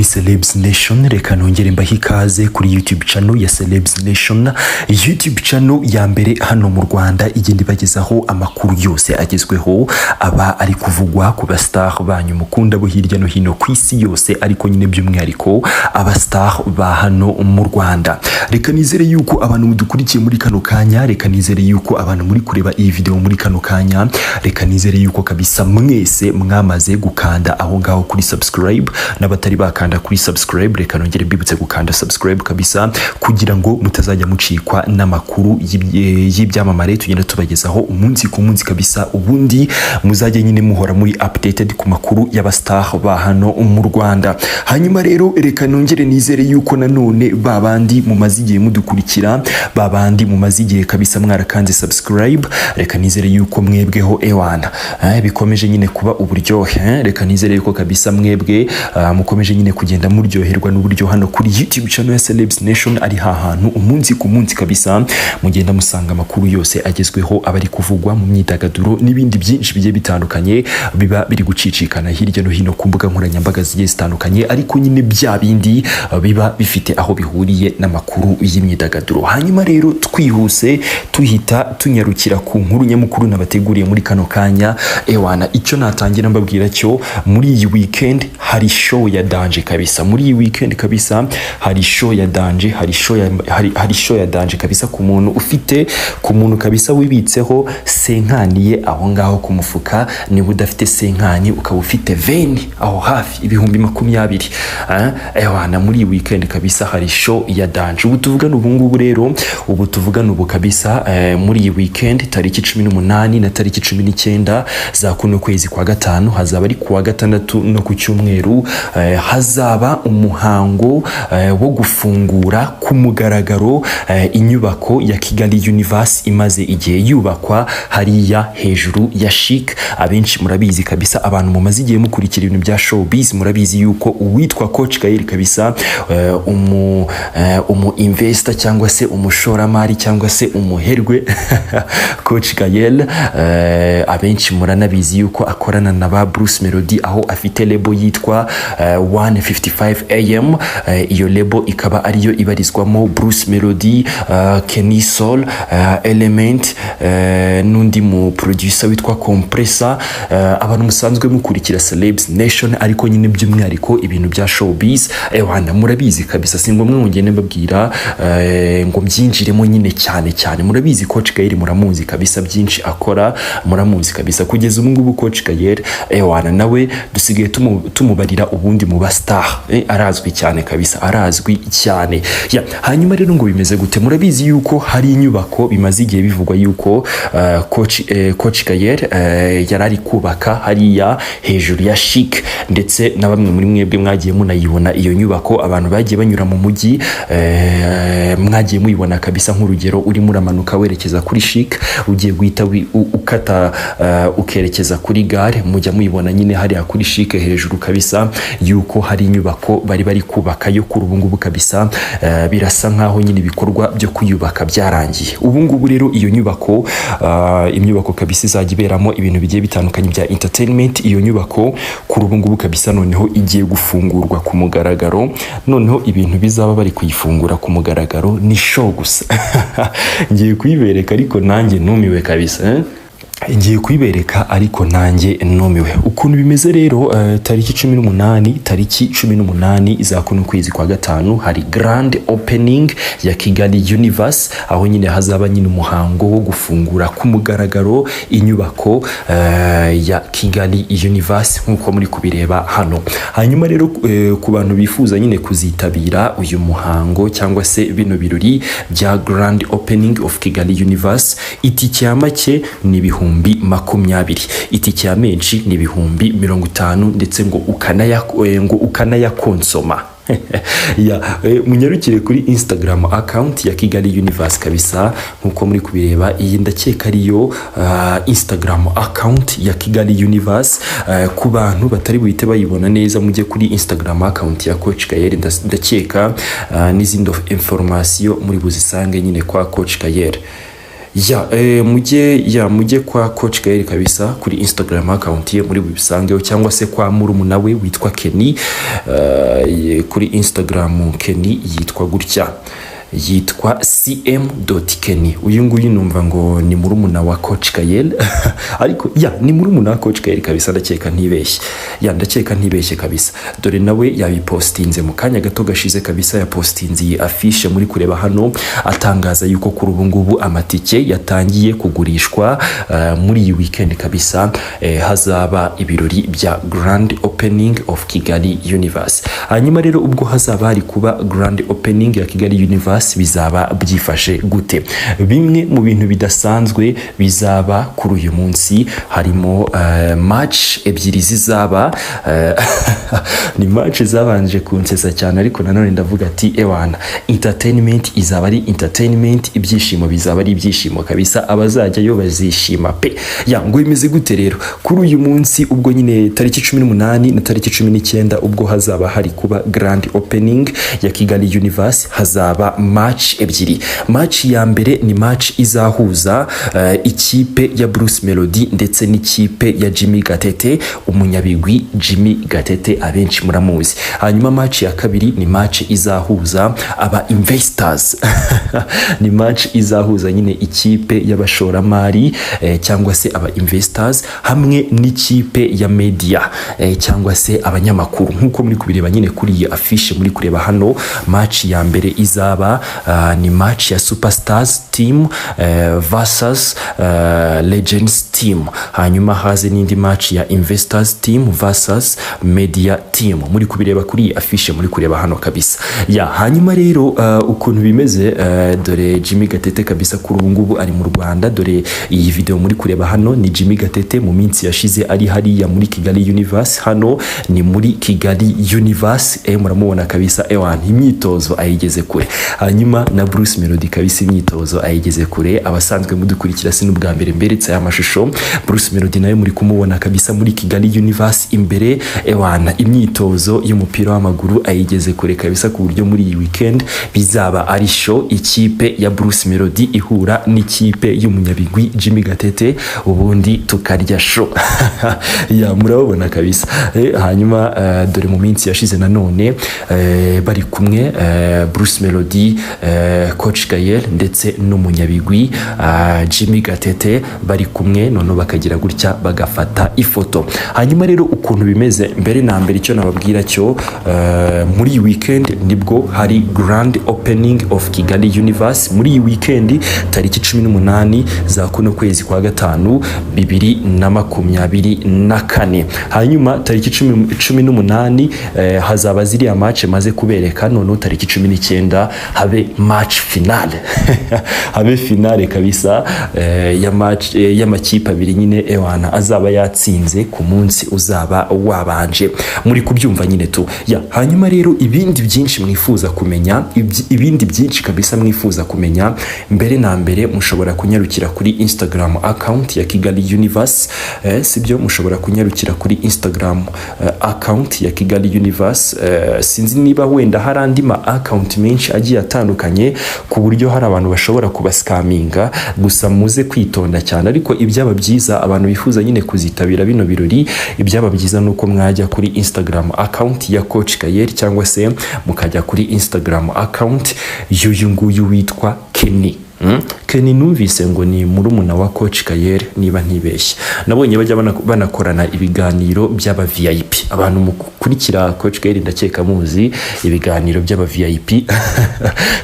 kuri Celebs Nation, reka nongere mbahe ikaze kuri YouTube channel ya Celebs Nation, YouTube channel ya mbere hano mu Rwanda igenda ibagezaho amakuru yose agezweho aba ari kuvugwa ku bastar banyu mukunda bo hirya no hino ku isi yose, ariko nyine by'umwihariko abastar ba hano mu Rwanda. Reka nizere yuko abantu mudukurikiye muri kano kanya, reka nizere yuko abantu muri kureba iyi video muri kano kanya, reka nizere yuko kabisa mwese mwamaze gukanda aho ngaho kuri subscribe, n'abatari bakanda kuri subscribe reka nongere mbibutse gukanda subscribe kabisa, kugira ngo mutazajya mucikwa n'amakuru y'ibyamamare tugenda tubagezaho umunsi ku munsi kabisa, ubundi muzajya nyine muhora muri updated ku makuru y'abastar ba hano mu Rwanda. Hanyuma rero reka nongere nizere yuko nanone babandi mumaze igihe mudukurikira, babandi mumaze igihe kabisa mwarakanze subscribe, reka nizere yuko mwebweho ewana bikomeje nyine kuba uburyohe, reka nizere yuko kabisa mwebwe mukomeje nyine kugenda muryoherwa n'uburyo hano kuri YouTube channel ya Celebs Nation ari hahantu umunsi ku munsi kabisa mugenda musanga amakuru yose agezweho abari kuvugwa mu myidagaduro n'ibindi byinshi bigiye bitandukanye biba biri gucicikana hirya no hino ku mbuga nkoranyambaga zigiye zitandukanye, ariko nyine bya bindi biba bifite aho bihuriye n'amakuru y'imyidagaduro. Hanyuma rero twihuse tuhita tunyarukira ku nkuru nyamukuru nabateguriye muri kano kanya. Ewana, icyo natangira mbabwira cyo muri iyi weekend hari show ya danje kabisa. Muri iyi weekend kabisa hari show ya danje, hari show ya danje kabisa ku muntu ufite, ku muntu kabisa wibitseho senkaniye aho ngaho ku mufuka. Niba udafite senkani ukaba ufite veni aho hafi ibihumbi 20, ewana muri iyi weekend kabisa hari show ya danje. Ubu tuvugana ubu ngubu rero, ubu tuvugana ubu kabisa muri iyi weekend tariki 18 na tariki 19 za kuno kwezi kwa gatanu, hazaba ari kuwa gatandatu no ku cyumweru, hazaba umuhango wo gufungura Kumugaragaro inyubako ya Kigali Universe imaze igihe yubakwa hariya hejuru ya Chic. Abenshi murabizi kabisa, abantu mumaze igihe mukurikira ibintu bya showbiz murabizi yuko uwitwa Coach Gael kabisa umu investor cyangwa se umushoramari cyangwa se umuherwe Coach Gael, abenshi muranabizi yuko akorana na ba Bruce Melody, aho afite label yitwa 155 AM. Iyo label ikaba ariyo ibarizwamo Bruce Melody, Kenny Soul, Element, n'undi mu producer witwa Compressor. Abantu musanzwe mukurikira Celebs Nation ariko nyine by'umwihariko ibintu bya showbiz, ewana murabizi kabisa, singo mwe ngene mbabwira ngo byinjiremo nyine cyane. Murabizi Coach Gael, muramuzi kabisa, byinshi akora muramuzi kabisa. Kugeza ubu ngubu Coach Gael ewana nawe dusigaye tumubarira ubundi mu bastar, arazwi cyane kabisa, arazwi cyane. Hanyuma rero ngo bimeze gute? Murabizi yuko hari inyubako bimaze igihe bivugwa yuko Coach Gael yarari kubaka hariya hejuru ya Chic, ndetse na bamwe muri mwebwe mwagiye munayibona iyo nyubako. Abantu bagiye banyura mu mujyi mwagiye muyibona kabisa, nk'urugero uri muramanuka werekeza kuri Chic, ugiye guhita ukata ukerekeza kuri gare, mujya muyibona nyine hariya kuri Chic hejuru kabisa, yuko hari inyubako bari kubaka yo kuri ubu ngubu kabisa. Birasa nkaho nyine ibikorwa byo kuyubaka byarangiye. Ubu ngubu rero iyo nyubako imyubako kabisa izajya iberamo ibintu bigiye bitandukanye bya entertainment. Iyo nyubako kuri ubu ngubu kabisa noneho igiye gufungurwa ku mugaragaro. Noneho ibintu bizaba bari kuyifungura ku mugaragaro ni show gusa. Ngiye kuyibereka ariko nanjye numiwe kabisa, ngiye kuyibereka ariko nanjye numiwe ukuntu bimeze rero. Tariki 18 za kuno kwezi kwa gatanu hari grand opening ya Kigali Universe, aho nyine hazaba nyine umuhango wo gufungura ku mugaragaro inyubako ya Kigali Universe nkuko muri kubireba hano. Hanyuma rero ku bantu bifuza nyine kuzitabira uyu muhango cyangwa se bino birori bya grand opening of Kigali Universe, itike ya make ni 20, itike ya menshi ni 50, ndetse ngo ukanayakonsoma. Munyarukire kuri Instagram account ya Kigali Universe kabisa, nkuko muri kubireba. Iyi ndakeka ariyo Instagram account ya Kigali Universe. Ku bantu batari buhite bayibona neza, mujye kuri Instagram account ya Coach Gael, ndakeka n'izindi information muri buzisange nyine kwa Coach Gael. mujye kwa Coach Gael kabisa kuri Instagram account ye muri bisangeho, cyangwa se kwa murumuna we witwa Kenny kuri Instagram. Kenny yitwa gutya, yitwa cm.kenny. uyu nguyu numva ngo ni murumuna wa Coach Gael ariko ni murumuna wa Coach Gael kabisa, ndakeka ntibeshye kabisa. Dore nawe yabipostinze mu kanya gato gashize kabisa, yapostinze iyi afishe muri kureba hano, atangaza yuko kuri ubu ngubu amatike yatangiye kugurishwa muri iyi weekend kabisa. Hazaba ibirori bya Grand Opening of Kigali Universe. Hanyuma rero ubwo hazaba hari kuba Grand Opening ya Kigali Universe, bizaba byifashe gute? Bimwe mu bintu bidasanzwe bizaba kuri uyu munsi harimo match ebyiri zizaba ni match zabanje kunsesa cyane, ariko nanone ndavuga ati ewana, entertainment izaba ari entertainment, ibyishimo bizaba ari ibyishimo kabisa, abazajyayo bazishima pe. Ngo bimeze gute rero kuri uyu munsi? Ubwo nyine tariki 18 na tariki 19 ubwo hazaba hari kuba Grand Opening ya Kigali Universe, hazaba match ebyiri. Match ya mbere ni match izahuza ikipe ya Bruce Melody ndetse n'ikipe ya Jimmy Gatete, umunyabigwi Jimmy Gatete abenshi muramuzi. Hanyuma match ya kabiri ni match izahuza aba investors ni match izahuza nyine ikipe y'abashoramari cyangwa se aba investors hamwe n'ikipe ya media cyangwa se abanyamakuru. Nkuko muri kubireba nyine kuri iyi afishe muri kureba hano, match ya mbere izaba ni match ya Superstars team versus Legends team. Hanyuma haze n'indi match ya Investors team versus Media team. Muri kubireba kuri afishe muri kureba hano kabisa. Hanyuma rero ukuntu bimeze, dore Jimmy Gatete kabisa kuri ubu ngubu ari mu Rwanda. Dore iyi video muri kureba hano ni Jimmy Gatete mu minsi yashize ari hariya muri Kigali Universe. Hano ni muri Kigali Universe, muramubona kabisa imyitozo ayigeze kure. Hanyuma na Bruce Melody kabisa imyitozo ayigeze kure. Abasanzwe mudukurikira si n'ubwa mbere mberetse aya mashusho, Bruce Melody nawe muri kumubona kabisa muri Kigali Universe imbere. Imyitozo y'umupira w'amaguru ayigeze kure kabisa, ku buryo muri iyi weekend bizaba ari show, ikipe ya Bruce Melody ihura n'ikipe y'umunyabigwi Jimmy Gatete, ubundi tukarya show murabona kabisa. Hanyuma dore mu minsi yashize nanone bari kumwe Bruce Melody, Coach Gael ndetse n'umunyabigwi Jimmy Gatete bari kumwe, none bakagira gutya bagafata ifoto. Hanyuma rero ukuntu bimeze, mbere na mbere icyo nababwira cyo muri iyi weekend nibwo hari Grand Opening of Kigali Universe. Muri iyi weekend tariki 18 za kuno kwezi kwa gatanu 2024. Hanyuma tariki 18 hazaba ziriya match maze kubereka, none tariki 19 habe match finale habe finale kabisa y'amakipe abiri nyine azaba yatsinze ku munsi uzaba wabanje. Muri kubyumva nyine tu. Hanyuma rero ibindi byinshi mwifuza kumenya, ibindi byinshi kabisa mwifuza kumenya, mbere na mbere mushobora kunyarukira kuri Instagram account ya Kigali Universe. Sibyo, mushobora kunyarukira kuri Instagram account ya Kigali Universe. Sinzi niba wenda hari andi ma account menshi agiye atandukanye ku buryo hari abantu bashobora kubascaminga, gusa muze kwitonda cyane. Ariko ibyaba byiza abantu bifuza nyine kuzitabira bino birori, ibyaba byiza nuko mwajya kuri Instagram account ya Coach Gael cyangwa se mukajya kuri Instagram account y'uyu nguyu witwa Kenny. Kenny numvise ngo ni murumuna wa Coach Gael niba ntibeshye. Nabonye bajya banakorana ibiganiro by'aba VIP. Abantu mukurikira Coach Gael ndakeka muzi ibiganiro by'aba VIP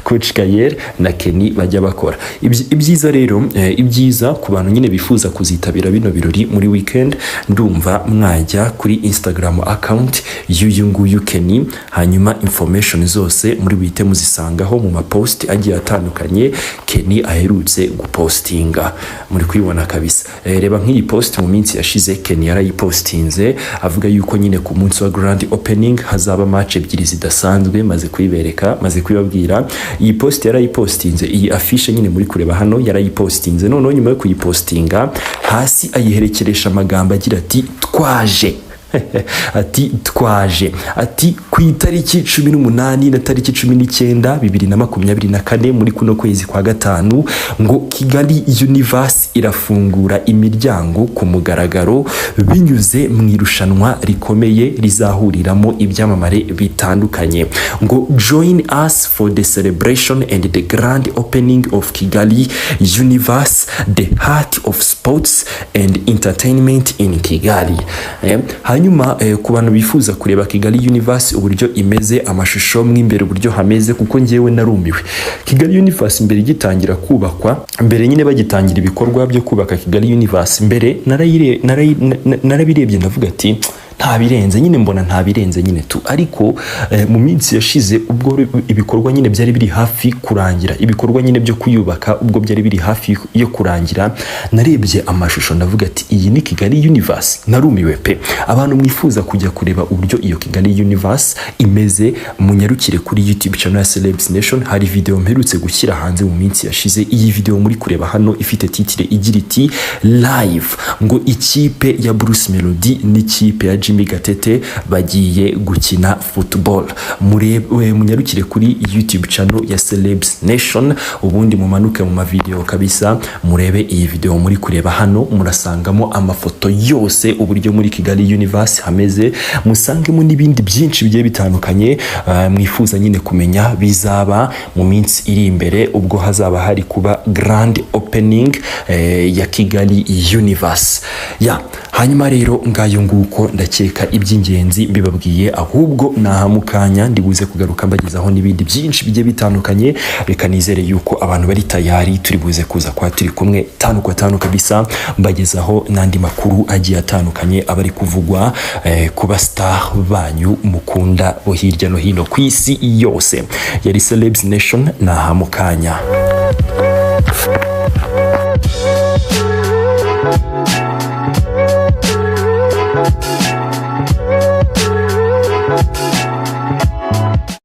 Coach Gael na Kenny bajya bakora. Ibyiza rero, ibyiza ku bantu nyine bifuza kuzitabira bino birori muri weekend, ndumva mwajya kuri Instagram account y'uyu nguyu Kenny. Hanyuma information zose muri bite muzisangaho mu mapost agiye atandukanye Kenny aherutse gupostinga. Muri kwibona kabisa. Reba nk'iyi post mu minsi yashize Kenny yarayipostinze avuga yuko nyine ku munsi wa Grand Opening hazaba match ebyiri zidasanzwe, maze kuyibereka, maze kwibabwira. Iyi post yarayipostinze, iyi afishe nyine muri kureba hano yarayipostinze. None nyuma yo kuyipostinga hasi ayiherekeresha amagambo agira ati twaje ati twaje, ati ku itariki 18 na tariki 19 2024 muri kuno kwezi kwa gatanu ngo Kigali Universe irafungura imiryango ku mugaragaro binyuze mu irushanwa rikomeye rizahuriramo ibyamamare bitandukanye. Ngo join us for the celebration and the grand opening of Kigali Universe, the heart of sports and entertainment in Kigali. Hanyuma ku bantu bifuza kureba Kigali Universe uburyo imeze, amashusho mwimbere uburyo hameze, kuko ngewe narumiwe. Kigali Universe mbere gitangira kubakwa, mbere nyine bagitangira ibikorwa byo kubaka Kigali Universe, mbere narabirebye ndavuga ati nta birenze nyine, mbona nta birenze nyine tu, ariko mu minsi yashize ubwo ibikorwa nyine byari biri hafi kurangira, ibikorwa nyine byo kuyubaka ubwo byari biri hafi yo kurangira, narebye amashusho ndavuga ati iyi ni Kigali Universe. Narumiwe pe. Abantu mwifuza kujya kureba uburyo iyo Kigali Universe imeze, munyarukire kuri YouTube channel ya Celebs Nation. Hari video mperutse gushyira hanze mu minsi yashize. Iyi video muri kureba hano ifite titre igira iti live, ngo ikipe ya Bruce Melody n'ikipe ya Jimmy Gatete bagiye gukina football. Munyarukire kuri YouTube channel ya Celebs Nation, ubundi mumanuke mu mavideo kabisa, murebe iyi video muri kureba hano, murasangamo amafoto yose uburyo muri Kigali Universe hameze, musangemo n'ibindi byinshi bigiye bitandukanye mwifuza nyine kumenya bizaba mu minsi iri imbere, ubwo hazaba hari kuba grand opening ya Kigali Universe. Hanyuma rero ngayo nguko ndakeka iby'ingenzi bibabwiye, ahubwo nahamukanya ndibuze kugaruka mbagezaho n'ibindi byinshi bigiye bitandukanye. Reka nizere yuko abantu bari tayari, turi buze kuza kwa turi kumwe 5 kwa 5 kabisa, mbagezaho nandi makuru agiye atandukanye abari kuvugwa kuba star banyu mukunda bo hirya no hino ku isi yose. Yari Celebs Nation, nahamukanya.